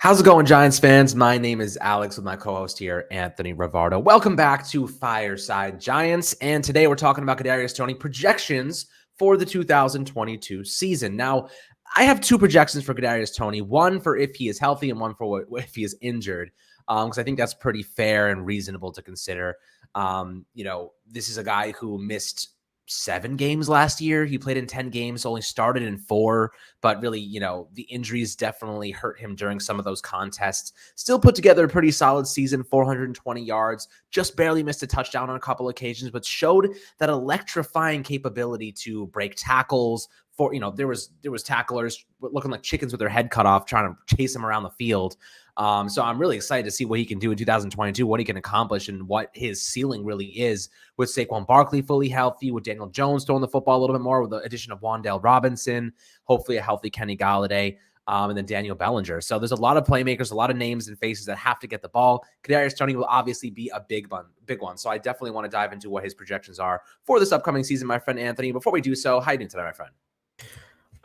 How's it going, Giants fans? My name is Alex with my co-host here, Anthony Rivardo. Welcome back to Fireside Giants, and today we're talking about Kadarius Toney projections for the 2022 season. Now, I have two projections for Kadarius Toney, one for if he is healthy and one for if he is injured, because I think that's pretty fair and reasonable to consider. This is a guy who missed 7 games last year. He played in 10 games, only started in 4, but really, the injuries definitely hurt him during some of those contests. Still put together a pretty solid season, 420 yards, just barely missed a touchdown on a couple occasions, but showed that electrifying capability to break tackles. There was tacklers looking like chickens with their head cut off, trying to chase him around the field. So I'm really excited to see what he can do in 2022, what he can accomplish, and what his ceiling really is with Saquon Barkley fully healthy, with Daniel Jones throwing the football a little bit more, with the addition of Wan'Dale Robinson, hopefully a healthy Kenny Golladay, and then Daniel Bellinger. So there's a lot of playmakers, a lot of names and faces that have to get the ball. Kadarius Toney will obviously be a big one. So I definitely want to dive into what his projections are for this upcoming season, my friend Anthony. Before we do so, how are you doing today, my friend?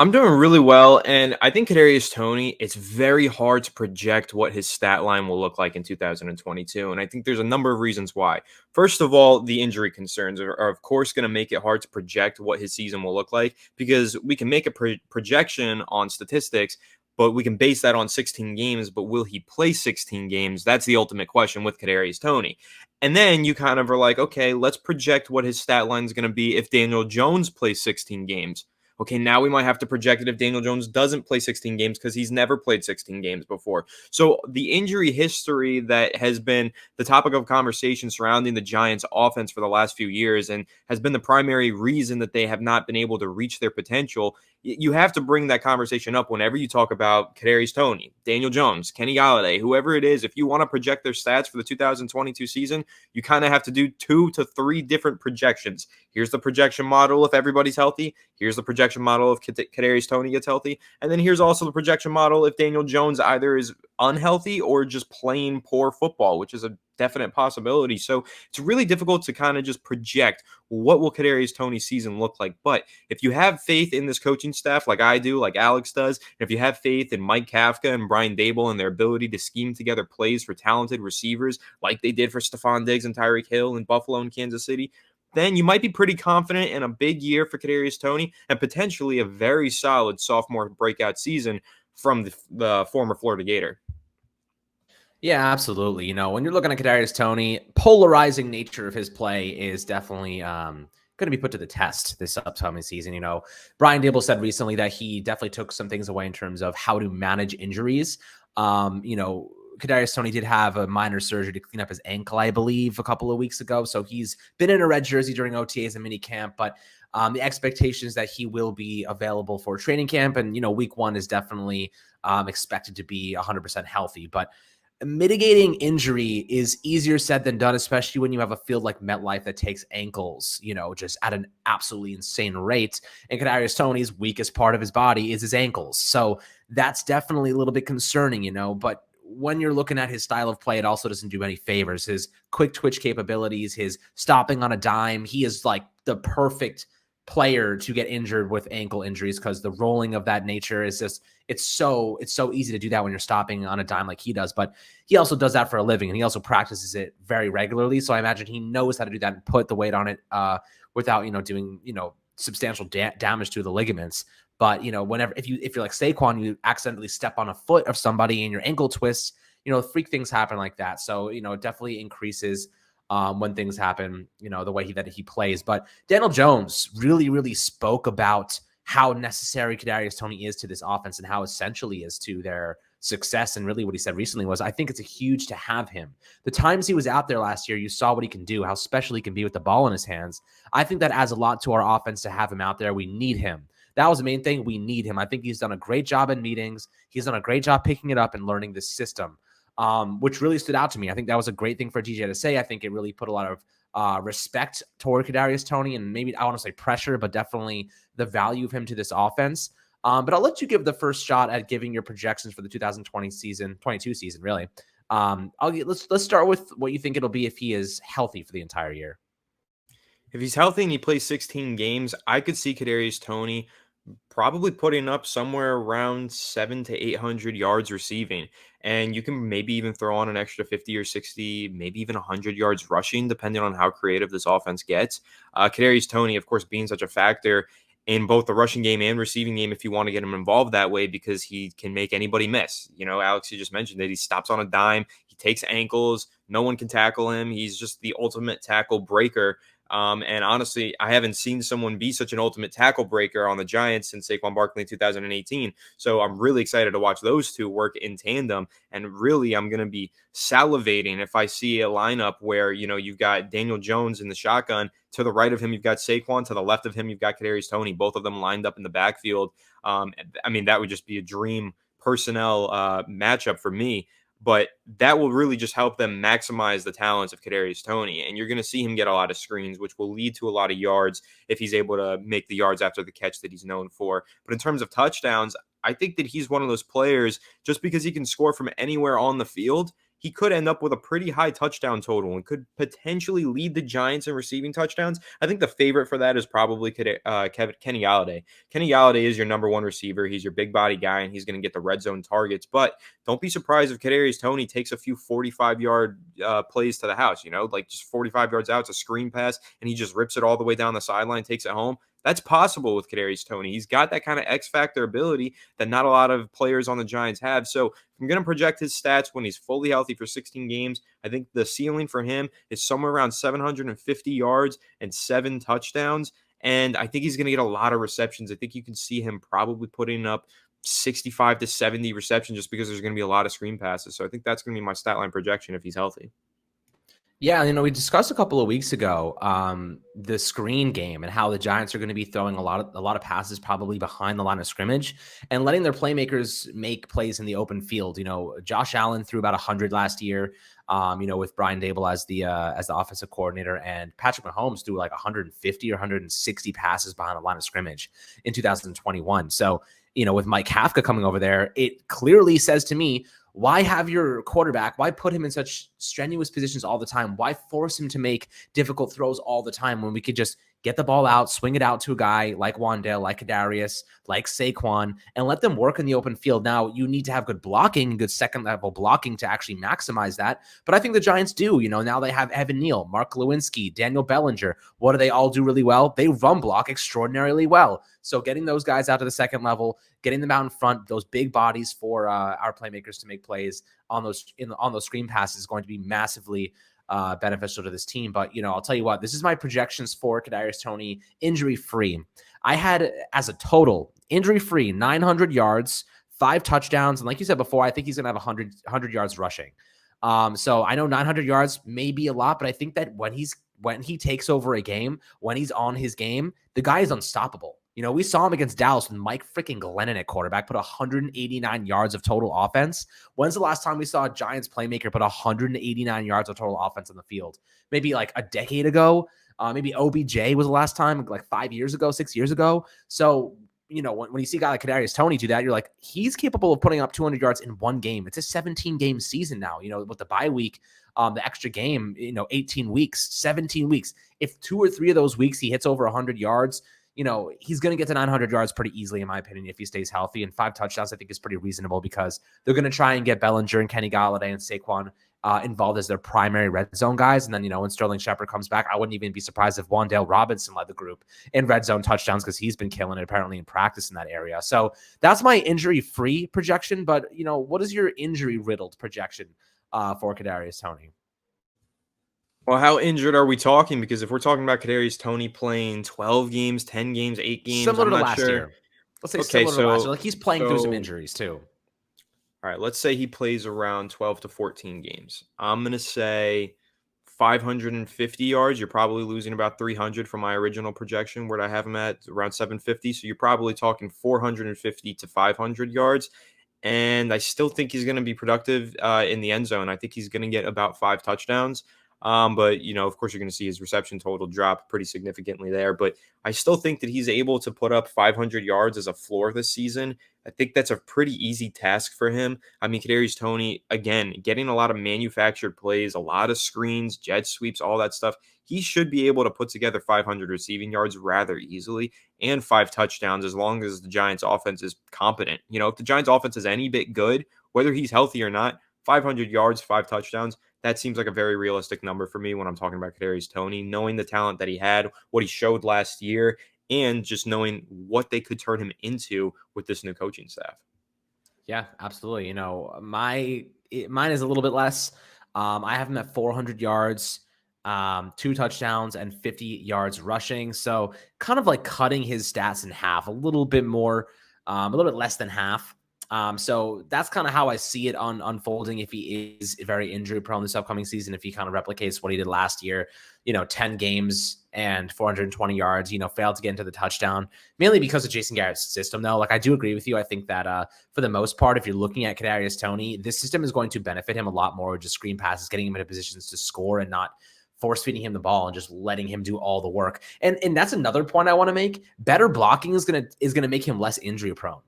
I'm doing really well, and I think Kadarius Toney, it's very hard to project what his stat line will look like in 2022, and I think there's a number of reasons why. First of all, the injury concerns are of course going to make it hard to project what his season will look like, because we can make a projection on statistics, but we can base that on 16 games, but will he play 16 games? That's the ultimate question with Kadarius Toney. And then you kind of are like, okay, let's project what his stat line is going to be if Daniel Jones plays 16 games. Okay, now we might have to project it if Daniel Jones doesn't play 16 games because he's never played 16 games before. So the injury history that has been the topic of conversation surrounding the Giants offense for the last few years and has been the primary reason that they have not been able to reach their potential, you have to bring that conversation up whenever you talk about Kadarius Toney, Daniel Jones, Kenny Golladay, whoever it is. If you want to project their stats for the 2022 season, you kind of have to do 2 to 3 different projections. Here's the projection model if everybody's healthy. Here's the projection model if Kadarius Toney gets healthy. And then here's also the projection model if Daniel Jones either is unhealthy or just playing poor football, which is a definite possibility. So it's really difficult to kind of just project what will Kadarius Toney's season look like. But if you have faith in this coaching staff like I do, like Alex does, and if you have faith in Mike Kafka and Brian Dable and their ability to scheme together plays for talented receivers like they did for Stephon Diggs and Tyreek Hill in Buffalo and Kansas City, then you might be pretty confident in a big year for Kadarius Toney and potentially a very solid sophomore breakout season from the former Florida Gator. Yeah, absolutely. When you're looking at Kadarius Toney, polarizing nature of his play is definitely going to be put to the test this upcoming season. Brian Dable said recently that he definitely took some things away in terms of how to manage injuries. Kadarius Toney did have a minor surgery to clean up his ankle, I believe, a couple of weeks ago. So he's been in a red jersey during OTAs and minicamp, but the expectation is that he will be available for training camp. And, week 1 is definitely expected to be 100% healthy. But mitigating injury is easier said than done, especially when you have a field like MetLife that takes ankles, just at an absolutely insane rate. And Kadarius Toney's weakest part of his body is his ankles. So that's definitely a little bit concerning, but when you're looking at his style of play, it also doesn't do any favors. His quick twitch capabilities, his stopping on a dime, he is like the perfect player to get injured with ankle injuries because the rolling of that nature is just it's so easy to do that when you're stopping on a dime like he does. But he also does that for a living, and he also practices it very regularly. So I imagine he knows how to do that and put the weight on it without doing substantial damage to the ligaments. But whenever if you're like Saquon, you accidentally step on a foot of somebody and your ankle twists, freak things happen like that. So it definitely increases when things happen, the way that he plays. But Daniel Jones really spoke about how necessary Kadarius Toney is to this offense and how essential he is to their success. And really what he said recently was, I think it's a huge to have him. The times he was out there last year, you saw what he can do, how special he can be with the ball in his hands. I think that adds a lot to our offense to have him out there. We need him. That was the main thing. We need him. I think he's done a great job in meetings. He's done a great job picking it up and learning this system. Which really stood out to me. I think that was a great thing for DJ to say. I think it really put a lot of respect toward Kadarius Toney, and maybe I want to say pressure, but definitely the value of him to this offense. But I'll let you give the first shot at giving your projections for the 2022 season, really. Let's start with what you think it'll be if he is healthy for the entire year. If he's healthy and he plays 16 games, I could see Kadarius Toney probably putting up somewhere around 700 to 800 yards receiving. and you can maybe even throw on an extra 50 or 60, maybe even 100 yards rushing, depending on how creative this offense gets. Kadarius Toney, of course, being such a factor in both the rushing game and receiving game, if you want to get him involved that way, because he can make anybody miss. Alex, you just mentioned that he stops on a dime, he takes ankles, no one can tackle him. He's just the ultimate tackle breaker. And honestly, I haven't seen someone be such an ultimate tackle breaker on the Giants since Saquon Barkley in 2018. So I'm really excited to watch those two work in tandem. And really, I'm going to be salivating if I see a lineup where, you've got Daniel Jones in the shotgun. To the right of him, you've got Saquon. To the left of him, you've got Kadarius Toney. Both of them lined up in the backfield. That would just be a dream personnel matchup for me. But that will really just help them maximize the talents of Kadarius Toney. And you're going to see him get a lot of screens, which will lead to a lot of yards if he's able to make the yards after the catch that he's known for. But in terms of touchdowns, I think that he's one of those players, just because he can score from anywhere on the field, he could end up with a pretty high touchdown total and could potentially lead the Giants in receiving touchdowns. I think the favorite for that is probably Kenny Golladay. Kenny Golladay is your number one receiver. He's your big body guy, and he's going to get the red zone targets. But don't be surprised if Kadarius Toney takes a few 45-yard plays to the house, like just 45 yards out, it's a screen pass, and he just rips it all the way down the sideline, takes it home. That's possible with Kadarius Toney. He's got that kind of X-factor ability that not a lot of players on the Giants have. So I'm going to project his stats when he's fully healthy for 16 games. I think the ceiling for him is somewhere around 750 yards and 7 touchdowns. And I think he's going to get a lot of receptions. I think you can see him probably putting up 65 to 70 receptions just because there's going to be a lot of screen passes. So I think that's going to be my stat line projection if he's healthy. Yeah, we discussed a couple of weeks ago the screen game and how the Giants are going to be throwing a lot of passes probably behind the line of scrimmage and letting their playmakers make plays in the open field. Josh Allen threw about 100 last year, with Brian Daboll as the offensive coordinator, and Patrick Mahomes threw like 150 or 160 passes behind the line of scrimmage in 2021. So, with Mike Kafka coming over there, it clearly says to me, why have your quarterback? Why put him in such strenuous positions all the time? Why force him to make difficult throws all the time when we could just get the ball out, swing it out to a guy like Wan'Dale, like Kadarius, like Saquon, and let them work in the open field? Now, you need to have good blocking, good second-level blocking to actually maximize that. But I think the Giants do. Now they have Evan Neal, Mark Lewinsky, Daniel Bellinger. What do they all do really well? They run block extraordinarily well. So getting those guys out to the second level, getting them out in front, those big bodies for our playmakers to make plays on those screen passes is going to be massively beneficial to this team. But, I'll tell you what, this is my projections for Kadarius Toney injury-free. I had as a total injury-free 900 yards, 5 touchdowns. And like you said before, I think he's going to have 100 yards rushing. So I know 900 yards may be a lot, but I think that when he takes over a game, when he's on his game, the guy is unstoppable. We saw him against Dallas with Mike freaking Glennon at quarterback, put 189 yards of total offense. When's the last time we saw a Giants playmaker put 189 yards of total offense on the field? Maybe like a decade ago. Maybe OBJ was the last time, like 5 years ago, 6 years ago. So, when you see a guy like Kadarius Toney do that, you're like, he's capable of putting up 200 yards in one game. It's a 17-game season now, with the bye week, the extra game, 18 weeks, 17 weeks. If 2 or 3 of those weeks he hits over 100 yards, he's going to get to 900 yards pretty easily, in my opinion, if he stays healthy. And 5 touchdowns, I think, is pretty reasonable because they're going to try and get Bellinger and Kenny Golladay and Saquon involved as their primary red zone guys. And then, when Sterling Shepard comes back, I wouldn't even be surprised if Wan'Dale Robinson led the group in red zone touchdowns because he's been killing it apparently in practice in that area. So that's my injury-free projection. But, what is your injury-riddled projection for Kadarius Toney? Well, how injured are we talking? Because if we're talking about Kadarius Toney playing 12 games, 10 games, 8 games, similar I'm to not last sure. year. Let's say similar to last year. Like he's playing through some injuries too. All right, let's say he plays around 12 to 14 games. I'm going to say 550 yards. You're probably losing about 300 from my original projection where I have him at around 750. So you're probably talking 450 to 500 yards. And I still think he's going to be productive in the end zone. I think he's going to get about 5 touchdowns. But, of course, you're going to see his reception total drop pretty significantly there. But I still think that he's able to put up 500 yards as a floor this season. I think that's a pretty easy task for him. I mean, Kadarius Toney, again, getting a lot of manufactured plays, a lot of screens, jet sweeps, all that stuff. He should be able to put together 500 receiving yards rather easily and 5 touchdowns as long as the Giants' offense is competent. If the Giants' offense is any bit good, whether he's healthy or not, 500 yards, 5 touchdowns, that seems like a very realistic number for me when I'm talking about Kadarius Toney, knowing the talent that he had, what he showed last year, and just knowing what they could turn him into with this new coaching staff. Yeah, absolutely. Mine is a little bit less. I have him at 400 yards, 2 touchdowns, and 50 yards rushing. So kind of like cutting his stats in half, a little bit more, a little bit less than half. So that's kind of how I see it unfolding if he is very injury prone this upcoming season, if he kind of replicates what he did last year, 10 games and 420 yards, failed to get into the touchdown, mainly because of Jason Garrett's system, though. Like, I do agree with you. I think that for the most part, if you're looking at Kadarius Toney, this system is going to benefit him a lot more with just screen passes, getting him into positions to score and not force feeding him the ball and just letting him do all the work. And that's another point I want to make. Better blocking is gonna make him less injury prone.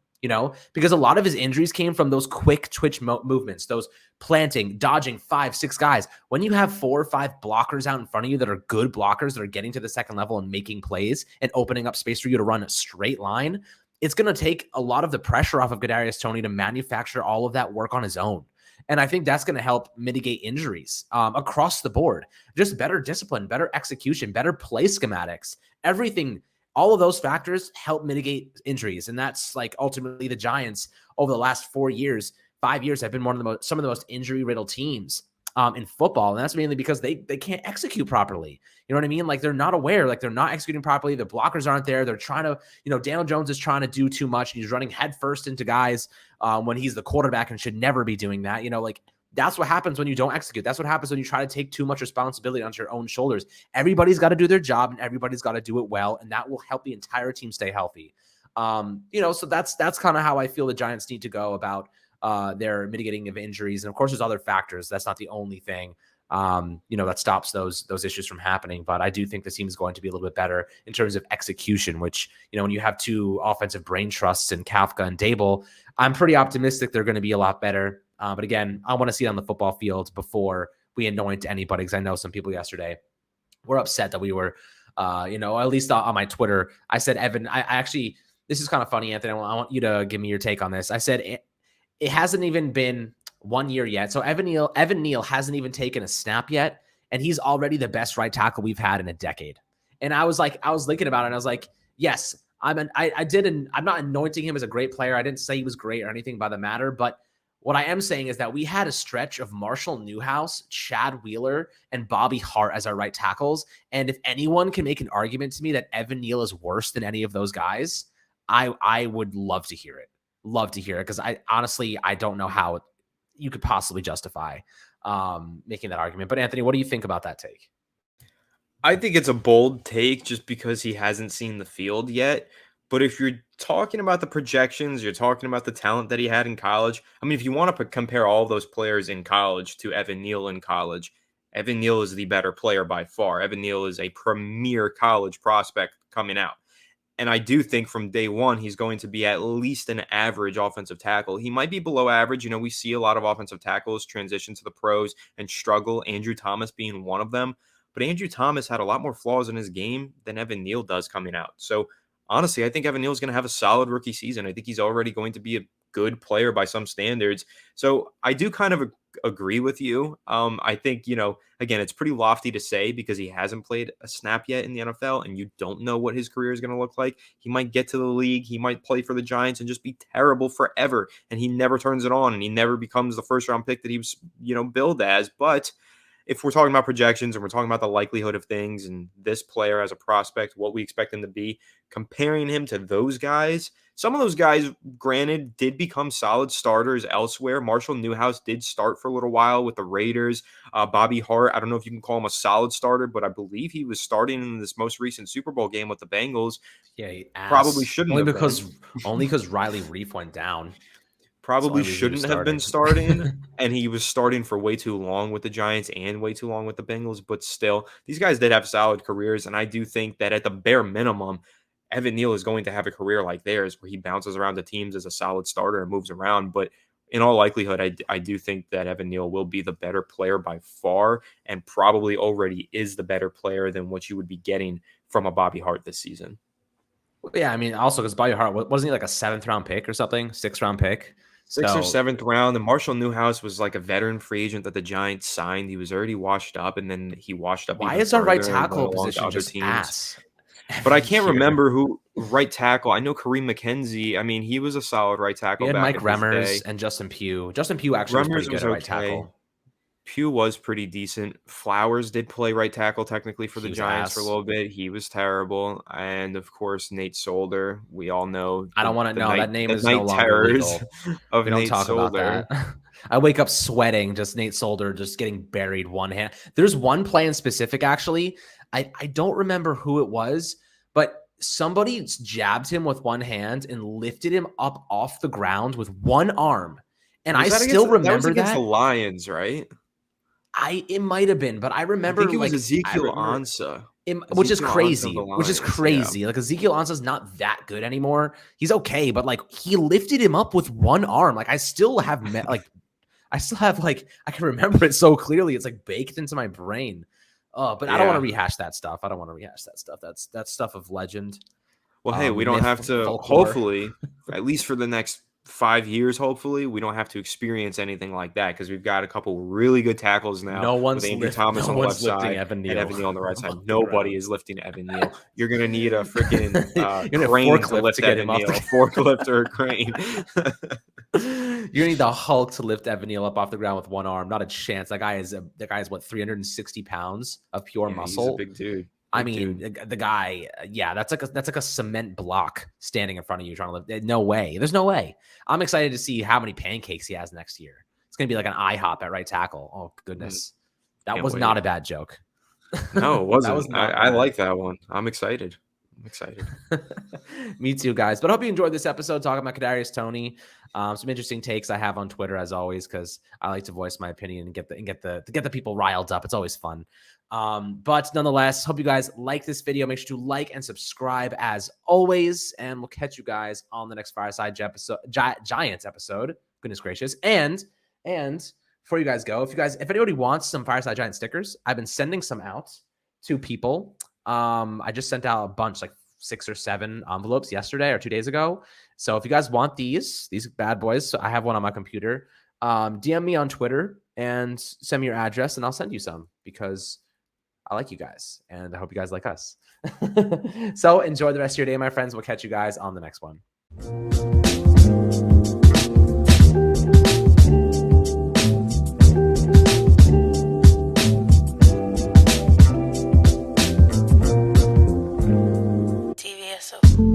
Because a lot of his injuries came from those quick twitch movements, those planting, dodging 5-6 guys. When you have 4 or 5 blockers out in front of you that are good blockers that are getting to the second level and making plays and opening up space for you to run a straight line, it's going to take a lot of the pressure off of Kadarius Toney to manufacture all of that work on his own. And I think that's going to help mitigate injuries across the board. Just better discipline, better execution, better play schematics, everything. All of those factors help mitigate injuries. And that's like ultimately the Giants over the last 5 years have been some of the most injury-riddled teams in football. And that's mainly because they can't execute properly. You know what I mean? Like, they're not aware, like they're not executing properly. The blockers aren't there. They're trying to, Daniel Jones is trying to do too much. He's running headfirst into guys when he's the quarterback and should never be doing that. That's what happens when you don't execute. That's what happens when you try to take too much responsibility onto your own shoulders. Everybody's got to do their job and everybody's got to do it well, and that will help the entire team stay healthy. So that's kind of how I feel the Giants need to go about their mitigating of injuries. And of course, there's other factors. That's not the only thing, that stops those issues from happening. But I do think the team is going to be a little bit better in terms of execution, which, when you have 2 offensive brain trusts in Kafka and Dable, I'm pretty optimistic they're going to be a lot better. But again, I want to see it on the football field before we anoint anybody, because I know some people yesterday were upset that we were, at least on my Twitter, I said, Evan, I actually, this is kind of funny, Anthony. I want you to give me your take on this. I said, it hasn't even been 1 year yet. So Evan Neal hasn't even taken a snap yet, and he's already the best right tackle we've had in a decade. And I was thinking about it, and I was like, yes, I'm not anointing him as a great player. I didn't say he was great or anything by the matter, but what I am saying is that we had a stretch of Marshall Newhouse, Chad Wheeler, and Bobby Hart as our right tackles. And if anyone can make an argument to me that Evan Neal is worse than any of those guys, I would love to hear it. Love to hear it, because I don't know how you could possibly justify making that argument. But Anthony, what do you think about that take? I think it's a bold take just because he hasn't seen the field yet. But if you're talking about the projections, you're talking about the talent that he had in college. I mean, if you want to compare all those players in college to Evan Neal in college, Evan Neal is the better player by far. Evan Neal is a premier college prospect coming out. And I do think from day one, he's going to be at least an average offensive tackle. He might be below average. We see a lot of offensive tackles transition to the pros and struggle, Andrew Thomas being one of them. But Andrew Thomas had a lot more flaws in his game than Evan Neal does coming out. So honestly, I think Evan Neal is going to have a solid rookie season. I think he's already going to be a good player by some standards. So I do kind of agree with you. I think, again, it's pretty lofty to say because he hasn't played a snap yet in the NFL and you don't know what his career is going to look like. He might get to the league. He might play for the Giants and just be terrible forever. And he never turns it on and he never becomes the first round pick that he was, billed as. But if we're talking about projections and we're talking about the likelihood of things and this player as a prospect, what we expect him to be, comparing him to those guys, some of those guys, granted, did become solid starters elsewhere. Marshall Newhouse did start for a little while with the Raiders. Bobby Hart, I don't know if you can call him a solid starter, but I believe he was starting in this most recent Super Bowl game with the Bengals. Yeah, probably shouldn't only have because been. only because Riley Reef went down. probably That's the only reason he was shouldn't have been starting. starting, and he was starting for way too long with the Giants and way too long with the Bengals. But still, these guys did have solid careers, and I do think that at the bare minimum, Evan Neal is going to have a career like theirs where he bounces around the teams as a solid starter and moves around. But in all likelihood, I do think that Evan Neal will be the better player by far, and probably already is the better player than what you would be getting from a Bobby Hart this season. Yeah, I mean, also because Bobby Hart, wasn't he like a 7th-round pick or something? 6th-round pick? Sixth or seventh round. And Marshall Newhouse was like a veteran free agent that the Giants signed. He was already washed up, and then he washed up. Why even is our right further and went tackle along to position other just teams. ass? But I can't Year. remember who right tackle. I know Kareem McKenzie. I mean, he was a solid right tackle. We had back Mike in his Remmers day. and Justin Pugh. Justin Pugh actually was pretty good at right tackle. Pugh was pretty decent. Flowers did play right tackle technically for the Giants for a little bit. He was terrible. And of course, Nate Solder. We all know. I don't want to know. That name is no longer terrors legal. of We don't Nate talk Solder. about that. I wake up sweating, just Nate Solder just getting buried one hand. There's one play in specific, actually. I don't remember who it was, but somebody jabbed him with one hand and lifted him up off the ground with one arm. And I still remember that was against the Lions, right? It might have been, but I remember I think it was Ezekiel Ansah. Which is crazy. Yeah. Like Ezekiel Ansah's not that good anymore. He's okay, but like he lifted him up with one arm. Like I still have I can remember it so clearly. It's like baked into my brain. But I don't want to rehash that stuff. That's stuff of legend. Well, hey, we don't have to. Folklore. Hopefully, at least for the next 5 years, hopefully, we don't have to experience anything like that because we've got a couple really good tackles now. No one's with Andy Thomas on the left side and Evan Neal on the right side. Nobody is lifting Evan Neal. You're gonna need a freaking crane to lift Evan Neal, a forklift or a crane. You need the Hulk to lift Evan Neal up off the ground with one arm. Not a chance. That guy is what, 360 pounds of pure muscle. He's a big dude. The guy, that's like a cement block standing in front of you trying to lift. No way. There's no way. I'm excited to see how many pancakes he has next year. It's going to be like an IHOP at right tackle. Oh, goodness. That was not a bad joke. No, it wasn't. I like that one. I'm excited. Me too, guys. But I hope you enjoyed this episode talking about Kadarius Toney. Some interesting takes I have on Twitter as always, because I like to voice my opinion and get the people riled up. It's always fun. But nonetheless, hope you guys like this video. Make sure to like and subscribe as always, and we'll catch you guys on the next Fireside Giants episode. Goodness gracious. And before you guys go, if anybody wants some Fireside Giant stickers, I've been sending some out to people. I just sent out a bunch, like 6 or 7 envelopes yesterday or 2 days ago. So if you guys want these bad boys, so I have one on my computer, DM me on Twitter and send me your address and I'll send you some because I like you guys and I hope you guys like us. So enjoy the rest of your day, my friends. We'll catch you guys on the next one. TVSO.